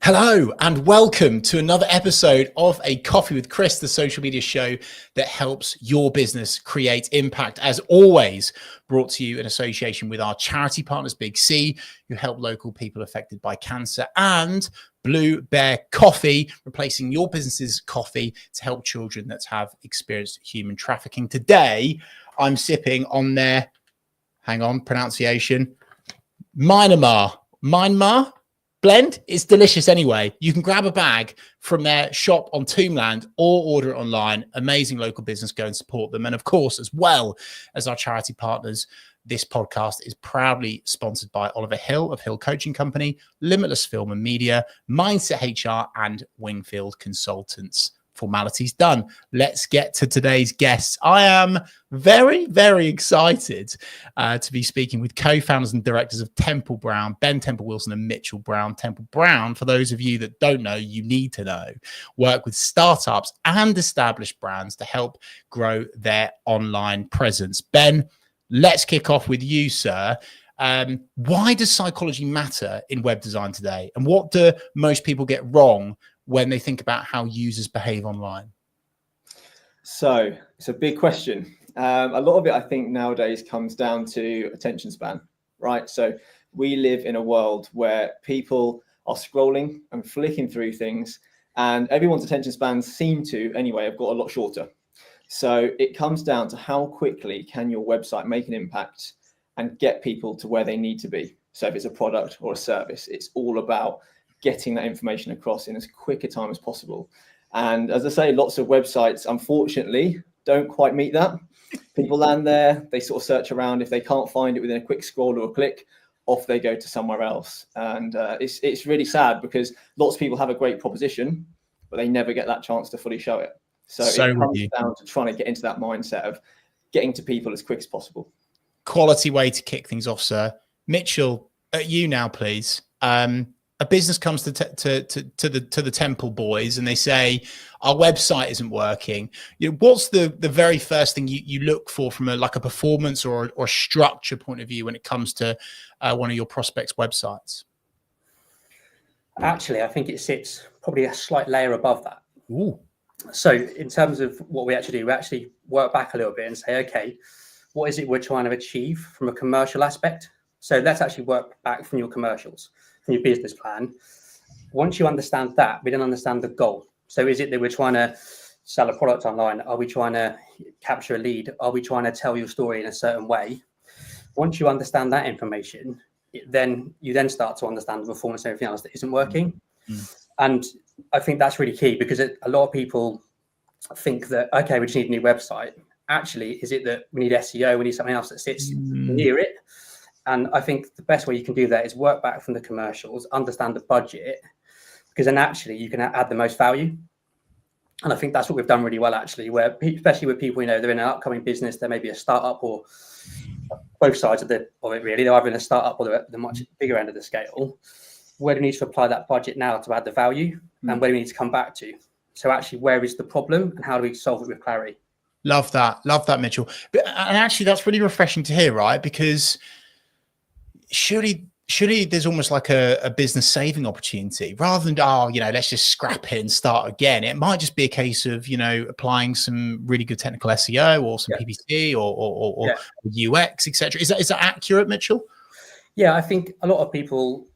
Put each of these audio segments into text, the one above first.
Hello and welcome to another episode of A Coffee with Chris, the social media show that helps your business create impact. As always, brought to you in association with our charity partners, Big C, who help local people affected by cancer, and Blue Bear Coffee, replacing your business's coffee to help children that have experienced human trafficking. Today, I'm sipping on their, pronunciation, Myanmar blend. Is delicious anyway. You can grab a bag from their shop on Tombland or order it online. Amazing local business. Go and support them. And of course, as well as our charity partners, this podcast is proudly sponsored by Oliver Hill of Hill Coaching Company, Limitless Film and Media, Mindset HR, and Wingfield Consultants. Formalities done. Let's get to today's guests. I am very, very excited to be speaking with co-founders and directors of Temple Brown, Ben Temple Wilson and Mitchell Brown. Temple Brown, for those of you that don't know, you need to know, work with startups and established brands to help grow their online presence. Ben, let's kick off with you, sir. Why does psychology matter in web design today? And what do most people get wrong when they think about how users behave online? So it's a big question. A lot of it, I think, nowadays comes down to attention span, right? So we live in a world where people are scrolling and flicking through things, and everyone's attention spans seem to, anyway, have got a lot shorter. So it comes down to how quickly can your website make an impact and get people to where they need to be. So if it's a product or a service, it's all about getting that information across in as quick a time as possible. And as I say, lots of websites, unfortunately, don't quite meet that. People land there, they sort of search around. If they can't find it within a quick scroll or a click, off they go to somewhere else. And it's really sad because lots of people have a great proposition, but they never get that chance to fully show it. So it comes down to trying to get into that mindset of getting to people as quick as possible. Quality way to kick things off, sir. Mitchell, at you now, please. A business comes to the Temple boys and they say, our website isn't working. What's the very first thing you look for from a performance or structure point of view when it comes to one of your prospects' websites? Actually, I think it sits probably a slight layer above that. Ooh. So in terms of what we actually do, we actually work back a little bit and say, okay, what is it we're trying to achieve from a commercial aspect? So let's actually work back from your commercials, from your business plan. Once you understand that, we then understand the goal. So is it that we're trying to sell a product online? Are we trying to capture a lead? Are we trying to tell your story in a certain way? Once you understand that information, then you then start to understand the performance and everything else that isn't working. And I think that's really key because a lot of people think that, okay, we just need a new website. Actually, is it that we need SEO? We need something else that sits near it? And I think the best way you can do that is work back from the commercials, understand the budget, because then actually you can add the most value. And I think that's what we've done really well, actually, where especially with people, they're in an upcoming business, there may be a startup or both sides of it, really. They're either in a startup or the much bigger end of the scale. Where do we need to apply that budget now to add the value and where do we need to come back to? So actually, where is the problem and how do we solve it with clarity? Love that, Mitchell. And actually, that's really refreshing to hear, right? Because surely there's almost like a business saving opportunity rather than, let's just scrap it and start again. It might just be a case of, applying some really good technical SEO or some PPC or UX, etc. Is that accurate, Mitchell? Yeah, I think a lot of people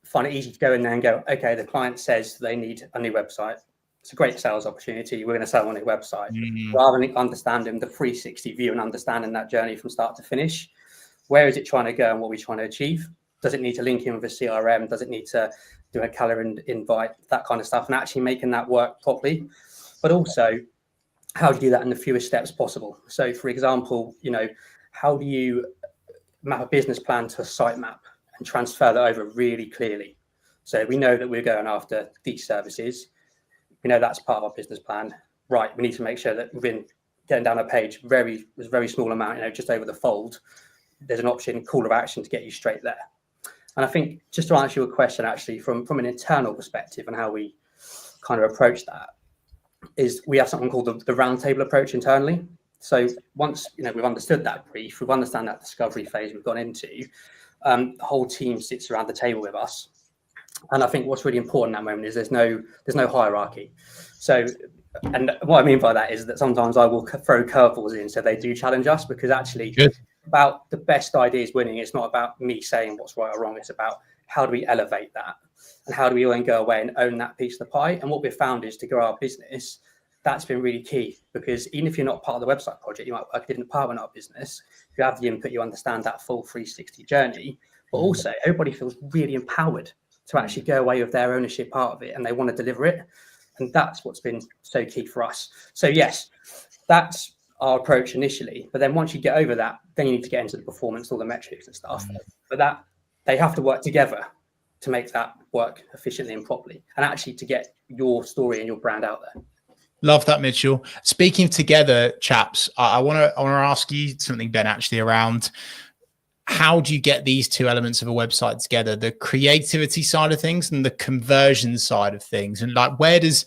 find it easy to go in there and go, okay, the client says they need a new website. It's a great sales opportunity. We're going to sell on a website. Rather than understanding the 360 view and understanding that journey from start to finish. Where is it trying to go and what we're trying to achieve? Does it need to link in with a CRM? Does it need to do a calendar invite, that kind of stuff, and actually making that work properly? But also, how do you do that in the fewest steps possible? So, for example, how do you map a business plan to a sitemap and transfer that over really clearly? So we know that we're going after these services. We know that's part of our business plan. Right, we need to make sure that within getting down a page, very small amount, just over the fold, there's an option, call of action to get you straight there. And I think just to answer your question, actually, from an internal perspective and how we kind of approach that is we have something called the roundtable approach internally. So once we've understood that brief, we've understand that discovery phase we've gone into, the whole team sits around the table with us And I think what's really important at the moment is there's no hierarchy. So, and what I mean by that is that sometimes I will throw curveballs in so they do challenge us, because actually about the best ideas winning, it's not about me saying what's right or wrong. It's about how do we elevate that, and how do we then go away and own that piece of the pie. And what we've found is to grow our business, that's been really key, because even if you're not part of the website project, you might work in a different department of our business. If you have the input, you understand that full 360 journey, but also everybody feels really empowered to actually go away with their ownership part of it, and they want to deliver it. And that's what's been so key for us. So yes, that's our approach initially. But then once you get over that, then you need to get into the performance, all the metrics and stuff. But that they have to work together to make that work efficiently and properly, and actually to get your story and your brand out there. Love that, Mitchell. Speaking together, chaps, I want to ask you something, Ben, actually, around how do you get these two elements of a website together, the creativity side of things and the conversion side of things? And like, where does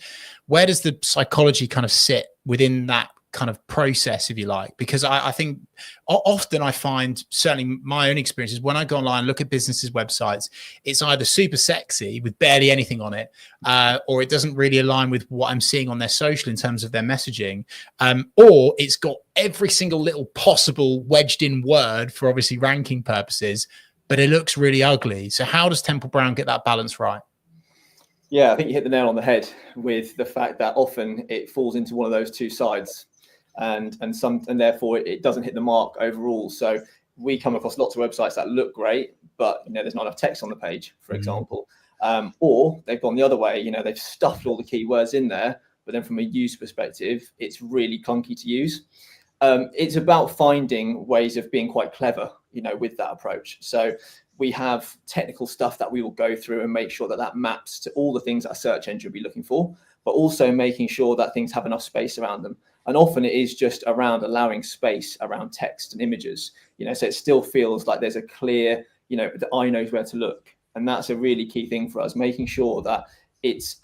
the psychology kind of sit within that kind of process, if you like? Because I think often I find, certainly my own experiences, when I go online and look at businesses' websites, it's either super sexy with barely anything on it, or it doesn't really align with what I'm seeing on their social in terms of their messaging, or it's got every single little possible wedged in word for obviously ranking purposes, but it looks really ugly. So how does Temple Brown get that balance right? Yeah, I think you hit the nail on the head with the fact that often it falls into one of those two sides. And therefore it doesn't hit the mark overall. So we come across lots of websites that look great, but there's not enough text on the page, for example, or they've gone the other way. They've stuffed all the keywords in there, but then from a use perspective, it's really clunky to use. It's about finding ways of being quite clever, with that approach. So we have technical stuff that we will go through and make sure that that maps to all the things that a search engine will be looking for, but also making sure that things have enough space around them. And often it is just around allowing space around text and images, so it still feels like there's a clear, the eye knows where to look. And that's a really key thing for us, making sure that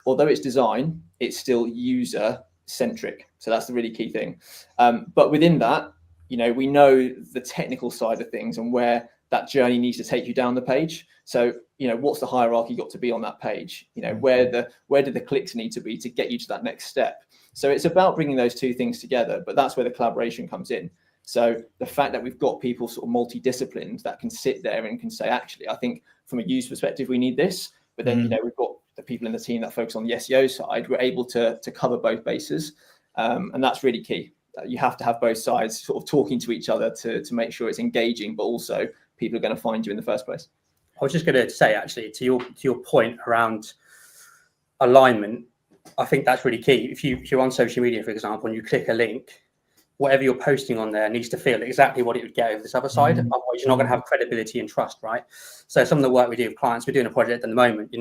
although it's design, it's still user centric. So that's the really key thing. But within that, we know the technical side of things and where that journey needs to take you down the page. So, what's the hierarchy got to be on that page? Where do the clicks need to be to get you to that next step? So it's about bringing those two things together, but that's where the collaboration comes in. So the fact that we've got people sort of multidisciplined that can sit there and can say, actually, I think from a use perspective, we need this. But then, we've got the people in the team that focus on the SEO side. We're able to cover both bases. And that's really key. You have to have both sides sort of talking to each other to make sure it's engaging, but also people are going to find you in the first place. I was just going to say, actually, to your point around alignment, I think that's really key. If you're on social media, for example, and you click a link, whatever you're posting on there needs to feel exactly what it would get over this other side. Otherwise, you're not going to have credibility and trust, right? So some of the work we do with clients, we're doing a project at the moment,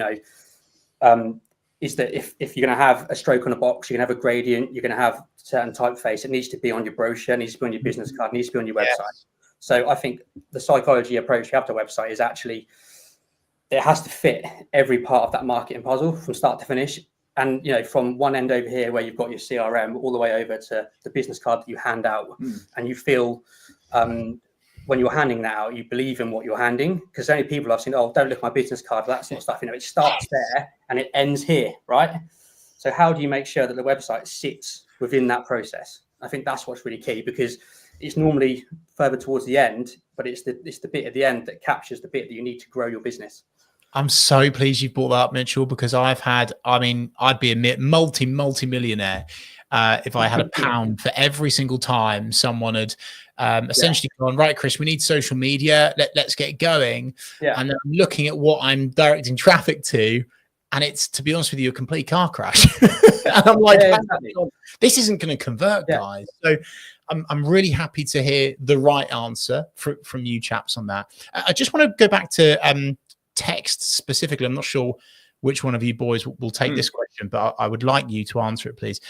is that if you're going to have a stroke on a box, you're going to have a gradient, you're going to have certain typeface, it needs to be on your brochure, it needs to be on your business card, it needs to be on your website. Yes. So I think the psychology approach you have to a website is actually, it has to fit every part of that marketing puzzle from start to finish. And, from one end over here where you've got your CRM all the way over to the business card that you hand out, and you feel when you're handing that out, you believe in what you're handing, because only people I've seen, oh, don't look at my business card, that sort of stuff. It starts there and it ends here, right? So how do you make sure that the website sits within that process? I think that's what's really key, because it's normally further towards the end, but it's the bit at the end that captures the bit that you need to grow your business. I'm so pleased you brought that up, Mitchell, because I'd be a multi-millionaire if I had a pound for every single time someone had essentially gone, right, Chris, we need social media. Let's get going. Yeah. And then I'm looking at what I'm directing traffic to, and it's, to be honest with you, a complete car crash. And I'm like, this isn't going to convert, guys. So I'm really happy to hear the right answer from you chaps on that. I just want to go back to text specifically. I'm not sure which one of you boys will take this question, but I would like you to answer it, please.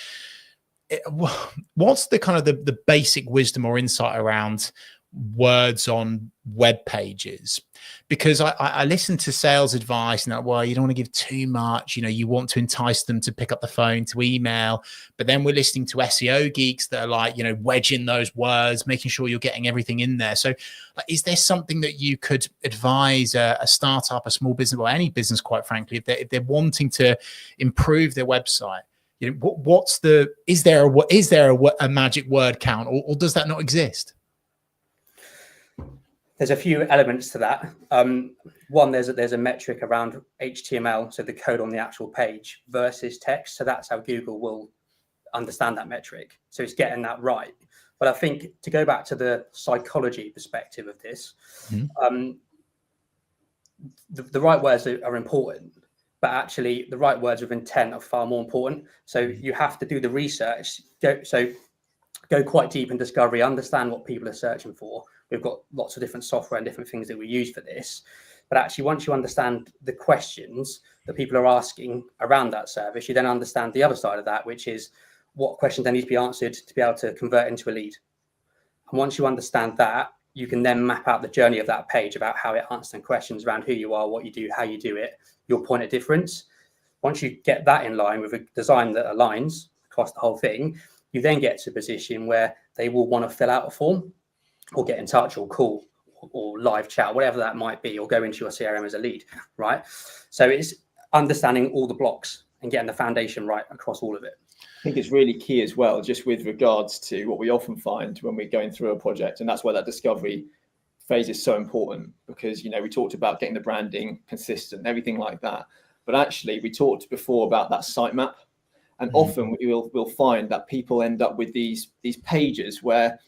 What's the kind of the basic wisdom or insight around words on web pages, because I listen to sales advice and that, well, you don't want to give too much, you want to entice them to pick up the phone, to email, but then we're listening to SEO geeks that are like, wedging those words, making sure you're getting everything in there. So is there something that you could advise a startup, a small business, or any business, quite frankly, if they're wanting to improve their website? Is there a magic word count, or does that not exist? There's a few elements to that. One, there's a metric around HTML, so the code on the actual page, versus text. So that's how Google will understand that metric. So it's getting that right. But I think, to go back to the psychology perspective of this, the right words are important, but actually the right words with intent are far more important. So you have to do the research, go quite deep in discovery, understand what people are searching for. We've got lots of different software and different things that we use for this. But actually, once you understand the questions that people are asking around that service, you then understand the other side of that, which is what questions then need to be answered to be able to convert into a lead. And once you understand that, you can then map out the journey of that page about how it answers questions around who you are, what you do, how you do it, your point of difference. Once you get that in line with a design that aligns across the whole thing, you then get to a position where they will want to fill out a form, or get in touch, or call, or live chat, whatever that might be, or go into your CRM as a lead, right? So it's understanding all the blocks and getting the foundation right across all of it. I think it's really key as well, just with regards to what we often find when we're going through a project, and that's why that discovery phase is so important, because we talked about getting the branding consistent, everything like that, but actually we talked before about that sitemap, and often we'll find that people end up with these pages where,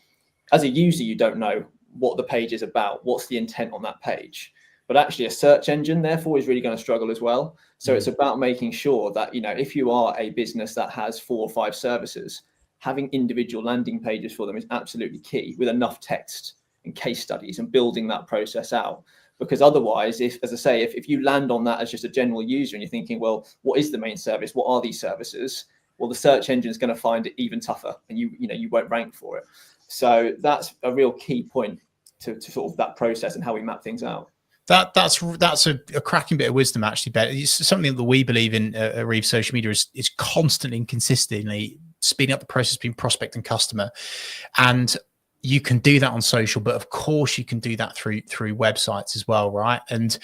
as a user, you don't know what the page is about, what's the intent on that page. But actually a search engine, therefore, is really going to struggle as well. So it's about making sure that, if you are a business that has 4 or 5 services, having individual landing pages for them is absolutely key, with enough text and case studies and building that process out. Because otherwise, if you land on that as just a general user and you're thinking, well, what is the main service? What are these services? Well, the search engine is going to find it even tougher, and you won't rank for it. So that's a real key point to sort of that process and how we map things out. That's a cracking bit of wisdom, actually, Ben. It's something that we believe in at 𝗖𝗵 Social Media is constantly and consistently speeding up the process between prospect and customer. And you can do that on social, but of course you can do that through websites as well, right? And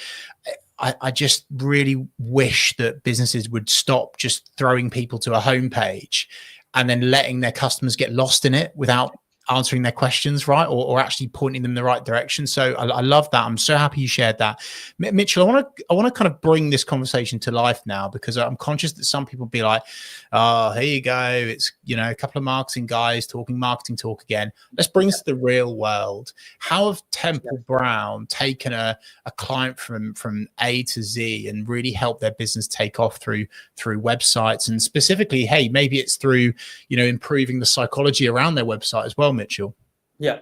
I just really wish that businesses would stop just throwing people to a homepage and then letting their customers get lost in it without answering their questions, right, or actually pointing them in the right direction. So I love that. I'm so happy you shared that. Mitchell, I want to kind of bring this conversation to life now, because I'm conscious that some people be like, oh, here you go, it's a couple of marketing guys talking marketing talk again. Let's bring this to the real world. How have Temple Brown taken a client from A to Z and really helped their business take off through websites, and specifically, hey, maybe it's through improving the psychology around their website as well, Mitchell? Yeah.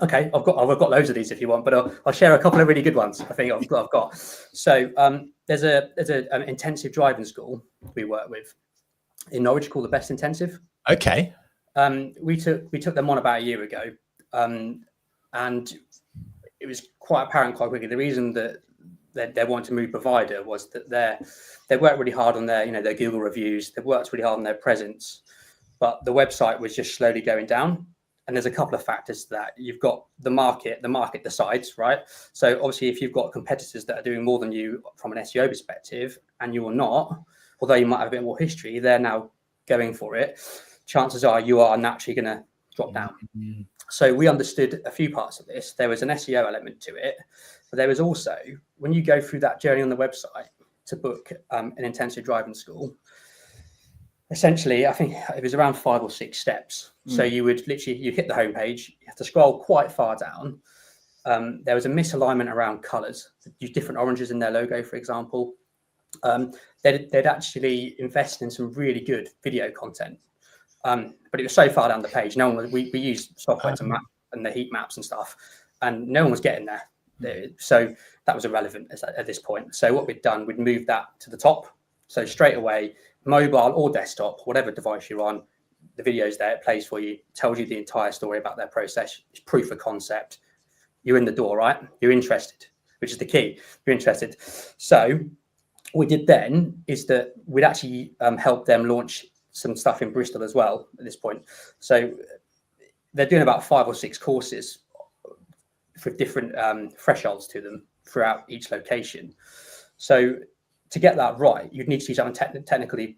Okay, I've got loads of these if you want, but I'll share a couple of really good ones. I think I've got. So there's an intensive driving school we work with in Norwich called the Best Intensive. Okay. We took them on about a year ago, and it was quite apparent quite quickly the reason that they wanted to move provider was that they worked really hard on their their Google reviews. They worked really hard on their presence, but the website was just slowly going down. And there's a couple of factors to that. You've got the market decides, right? So obviously, if you've got competitors that are doing more than you from an SEO perspective, and you are not, although you might have a bit more history, they're now going for it. Chances are you are naturally going to drop down. Mm-hmm. So we understood a few parts of this. There was an SEO element to it, but there was also, when you go through that journey on the website to book an intensive driving school, essentially, I think it was around 5 or 6 steps. So you would literally, you hit the homepage, you have to scroll quite far down. There was a misalignment around colors, use different oranges in their logo, for example. They'd actually invest in some really good video content. But it was so far down the page. No one was, we used software to map and the heat maps and stuff, and no one was getting there. So that was irrelevant at this point. So what we'd done, we'd moved that to the top. So straight away, mobile or desktop, whatever device you're on, the video's there, it plays for you, tells you the entire story about their process. It's proof of concept. You're in the door, right? You're interested, which is the key. You're interested. So what we did then is that we'd actually help them launch some stuff in Bristol as well at this point. So they're doing about 5 or 6 courses for different thresholds to them throughout each location. So to get that right, you'd need to do something technically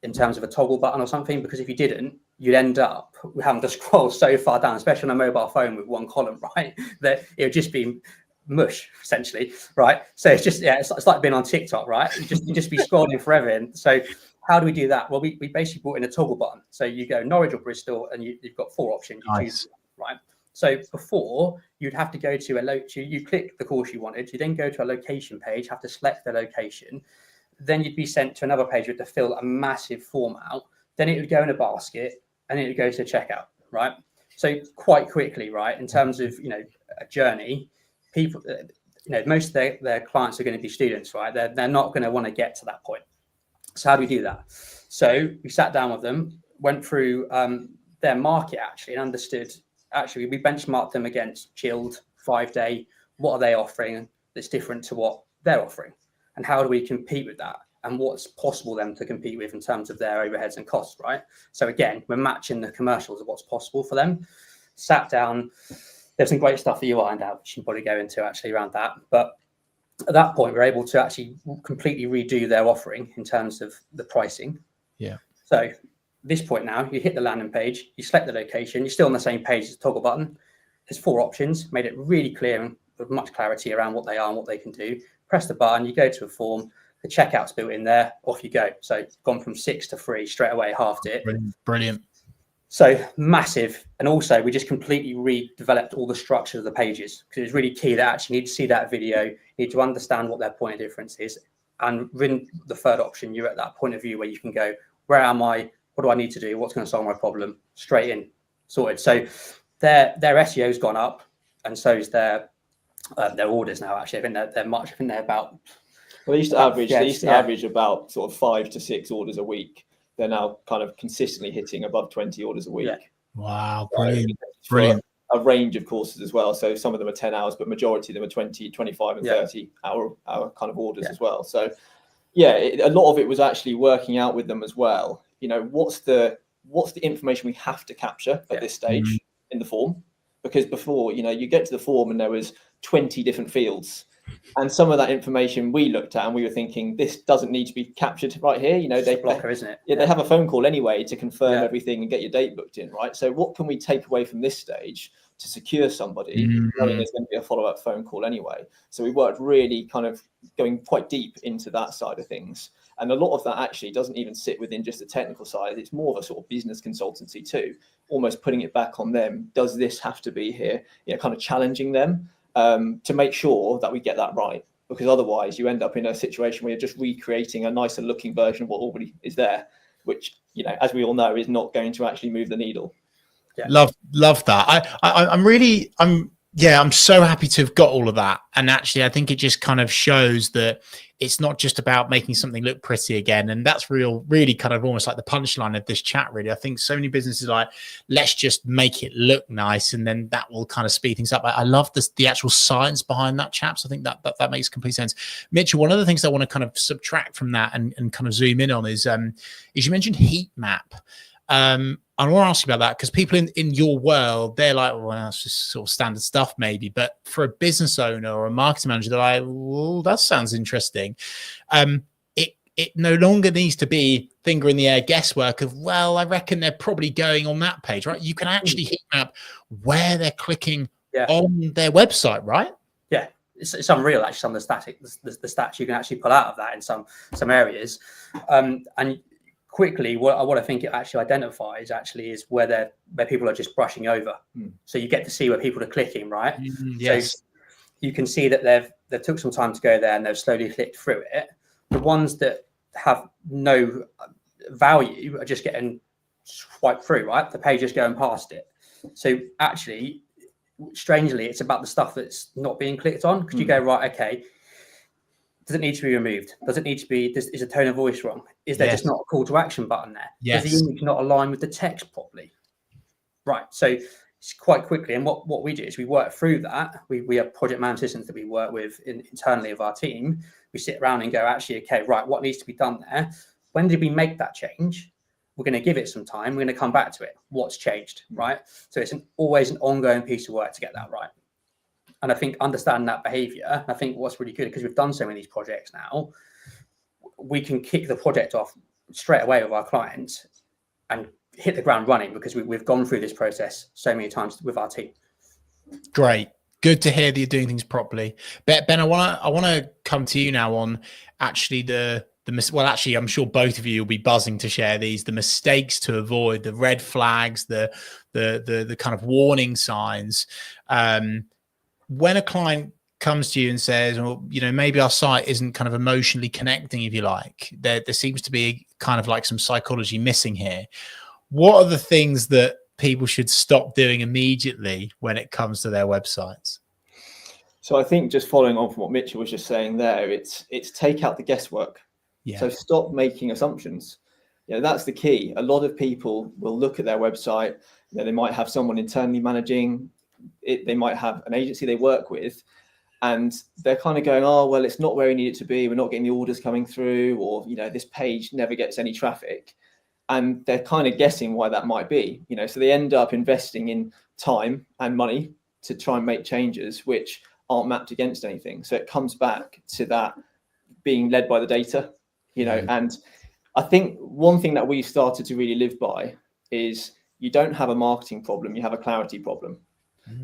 in terms of a toggle button or something, because if you didn't, you'd end up having to scroll so far down, especially on a mobile phone with one column, right? That it would just be mush, essentially, right? So it's just, it's like being on TikTok, right? You just be scrolling forever. And so how do we do that? Well, we basically brought in a toggle button. So you go Norwich or Bristol, and you've got 4 options. You choose, right? So before, you'd have to go to you click the course you wanted, you then go to a location page, have to select the location, then you'd be sent to another page with to fill a massive form out, then it would go in a basket, and it would go to checkout, right? So quite quickly, right, in terms of, a journey, people, most of their clients are going to be students, right? They're not going to want to get to that point. So how do we do that? So we sat down with them, went through their market actually, and understood, actually, we benchmarked them against Chilled, 5-day. What are they offering that's different to what they're offering? And how do we compete with that? And what's possible then to compete with in terms of their overheads and costs, right? So again, we're matching the commercials of what's possible for them. Sat down, there's some great stuff that you ironed out, which you can probably go into actually around that. But at that point, we're able to actually completely redo their offering in terms of the pricing. Yeah. So at this point now, you hit the landing page, you select the location, you're still on the same page as the toggle button. There's 4 options, made it really clear and with much clarity around what they are and what they can do. Press the button, you go to a form, the checkout's built in there, off you go. So gone from 6 to 3 straight away, halved it. Brilliant. So massive. And also we just completely redeveloped all the structure of the pages, because it's really key that actually you need to see that video, you need to understand what their point of difference is. And in the third option, you're at that point of view where you can go, where am I? What do I need to do? What's going to solve my problem? Straight in, sorted. So their SEO's gone up, and so is their orders now. Actually, I think they're about. Well, they used to average about sort of 5 to 6 orders a week. They're now kind of consistently hitting above 20 orders a week. Yeah. Wow, brilliant. A range of courses as well. So some of them are 10 hours, but majority of them are 20, 25 and 30 hour kind of orders as well. So a lot of it was actually working out with them as well. What's the information we have to capture at this stage in the form? Because before, you get to the form and there was 20 different fields. And some of that information we looked at and we were thinking, this doesn't need to be captured right here. They blocker, isn't it? Yeah, they have a phone call anyway to confirm everything and get your date booked in, right? So what can we take away from this stage to secure somebody, knowing there's going to be a follow-up phone call anyway? So we worked really kind of going quite deep into that side of things. And a lot of that actually doesn't even sit within just the technical side. It's more of a sort of business consultancy too, almost putting it back on them. Does this have to be here? Kind of challenging them to make sure that we get that right, because otherwise you end up in a situation where you're just recreating a nicer looking version of what already is there, which, as we all know, is not going to actually move the needle. Yeah. Love that. I'm so happy to have got all of that. And actually, I think it just kind of shows that it's not just about making something look pretty again. And that's really kind of almost like the punchline of this chat, really. I think so many businesses are like, let's just make it look nice, and then that will kind of speed things up. I love the actual science behind that, chaps. I think that makes complete sense. Mitchell, one of the things I want to kind of subtract from that and kind of zoom in on is you mentioned heat map. I want to ask you about that, because people in your world, they're like, well, that's just sort of standard stuff maybe. But for a business owner or a marketing manager, they're like, well, that sounds interesting. It no longer needs to be finger in the air guesswork of, well, I reckon they're probably going on that page, right? You can actually heat map where they're clicking on their website, right? Yeah. It's unreal, actually, some of the stats you can actually pull out of that in some areas. And quickly, what I think it actually identifies is where people are just brushing over. So you get to see where people are clicking, right? Yes. So you can see that they've took some time to go there and they've slowly clicked through it. The ones that have no value are just getting swiped through, right? The page is going past it. So actually, strangely, it's about the stuff that's not being clicked on, because you go, right, okay, Does it need to be removed? Does it need to be, is the tone of voice wrong? Is there just not a call to action button there? Yes. Is the image not aligned with the text properly? Right. So it's quite quickly. And what we do is we work through that. We have project management systems that we work with internally of our team. We sit around and go, actually, okay, right, what needs to be done there? When did we make that change? We're going to give it some time. We're going to come back to it. What's changed, right? So it's always an ongoing piece of work to get that right. And I think understanding that behavior, I think what's really good, because we've done so many of these projects now, we can kick the project off straight away with our clients and hit the ground running, because we've gone through this process so many times with our team. Great. Good to hear that you're doing things properly. Ben, I want to come to you now on actually well, actually, I'm sure both of you will be buzzing to share these, the mistakes to avoid, the red flags, the kind of warning signs. When a client comes to you and says, well, you know, maybe our site isn't kind of emotionally connecting, if you like, there seems to be kind of like some psychology missing here. What are the things that people should stop doing immediately when it comes to their websites? So I think, just following on from what Mitchell was just saying there, it's take out the guesswork. Yeah. So stop making assumptions. You know, that's the key. A lot of people will look at their website. You know, they might have someone internally managing it. They might have an agency they work with, and they're kind of going, oh, well, it's not where we need it to be. We're not getting the orders coming through, or, you know, this page never gets any traffic. And they're kind of guessing why that might be, you know, so they end up investing in time and money to try and make changes which aren't mapped against anything. So it comes back to that being led by the data, you know. And I think one thing that we've started to really live by is you don't have a marketing problem, you have a clarity problem.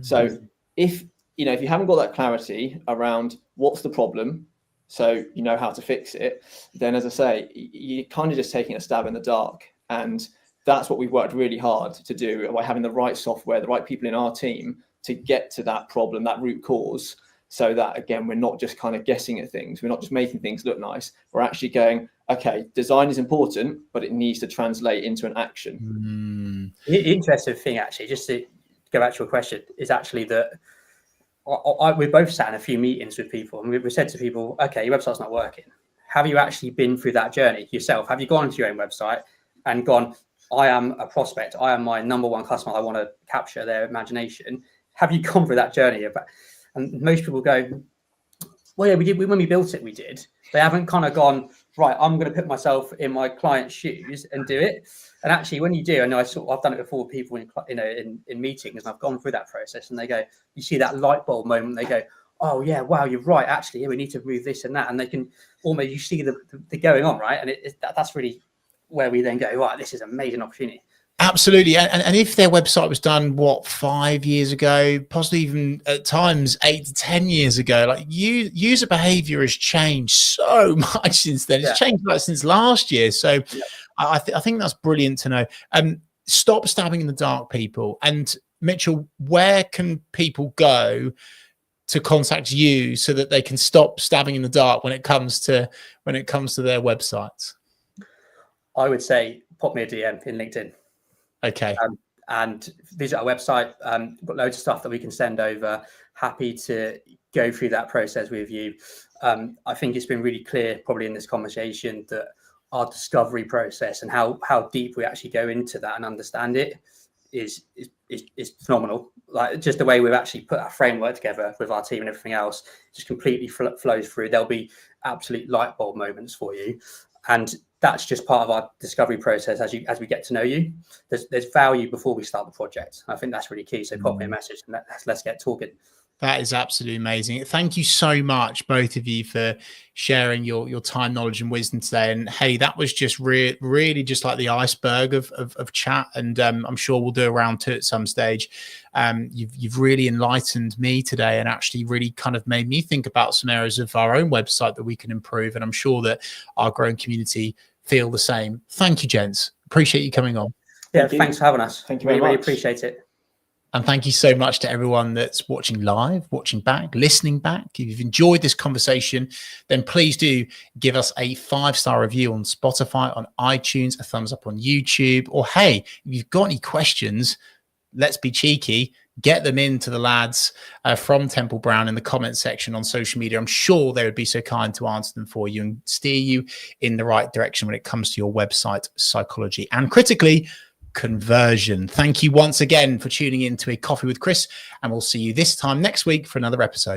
So if you haven't got that clarity around what's the problem, so you know how to fix it, then, as I say, you're kind of just taking a stab in the dark. And that's what we've worked really hard to do by having the right software, the right people in our team to get to that problem, that root cause, so that, again, we're not just kind of guessing at things. We're not just making things look nice. We're actually going, okay, design is important, but it needs to translate into an action. The interesting thing, actually, just to go back to your question, is actually that we both sat in a few meetings with people, and we said to people, okay, your website's not working. Have you actually been through that journey yourself? Have you gone into your own website and gone, I am a prospect, I am my number one customer, I want to capture their imagination? Have you gone through that journey? And most people go, well, yeah, we did. When we built it, we did. They haven't kind of gone, right, I'm going to put myself in my client's shoes and do it. And actually, when you do, and I've done it before with people in meetings, and I've gone through that process, and they go, you see that light bulb moment, they go, oh yeah, wow, you're right, actually, yeah, we need to move this and that. And they can almost, you see the going on, right? And that's really where we then go, right, this is an amazing opportunity. Absolutely. And if their website was done, 5 years ago, possibly even at times 8 to 10 years ago, like user behavior has changed so much since then. It's changed like since last year. So I think that's brilliant to know. Stop stabbing in the dark, people. And Mitchell, where can people go to contact you so that they can stop stabbing in the dark when it comes to their websites? I would say pop me a DM in LinkedIn. Okay. And visit our website. We've got loads of stuff that we can send over. Happy to go through that process with you. I think it's been really clear, probably in this conversation, that our discovery process and how deep we actually go into that and understand it is phenomenal. Like, just the way we've actually put our framework together with our team and everything else just completely flows through. There'll be absolute light bulb moments for you, and that's just part of our discovery process. As we get to know you, there's value before we start the project. I think that's really key. So pop me a message and let's get talking. That is absolutely amazing. Thank you so much, both of you, for sharing your time, knowledge, and wisdom today. And hey, that was just really just like the iceberg of chat. And I'm sure we'll do a round two at some stage. You've really enlightened me today, and actually really kind of made me think about some areas of our own website that we can improve. And I'm sure that our growing community feel the same. Thank you, gents. Appreciate you coming on. Yeah, thanks for having us. Thank you very much. Really appreciate it. And thank you so much to everyone that's watching live, watching back, listening back. If you've enjoyed this conversation, then please do give us a 5-star review on Spotify, on iTunes, a thumbs up on YouTube, or hey, if you've got any questions, let's be cheeky, get them into the lads from Temple Brown in the comment section on social media. I'm sure they would be so kind to answer them for you and steer you in the right direction when it comes to your website psychology and, critically, conversion. Thank you once again for tuning in to A Coffee with Chris, and we'll see you this time next week for another episode.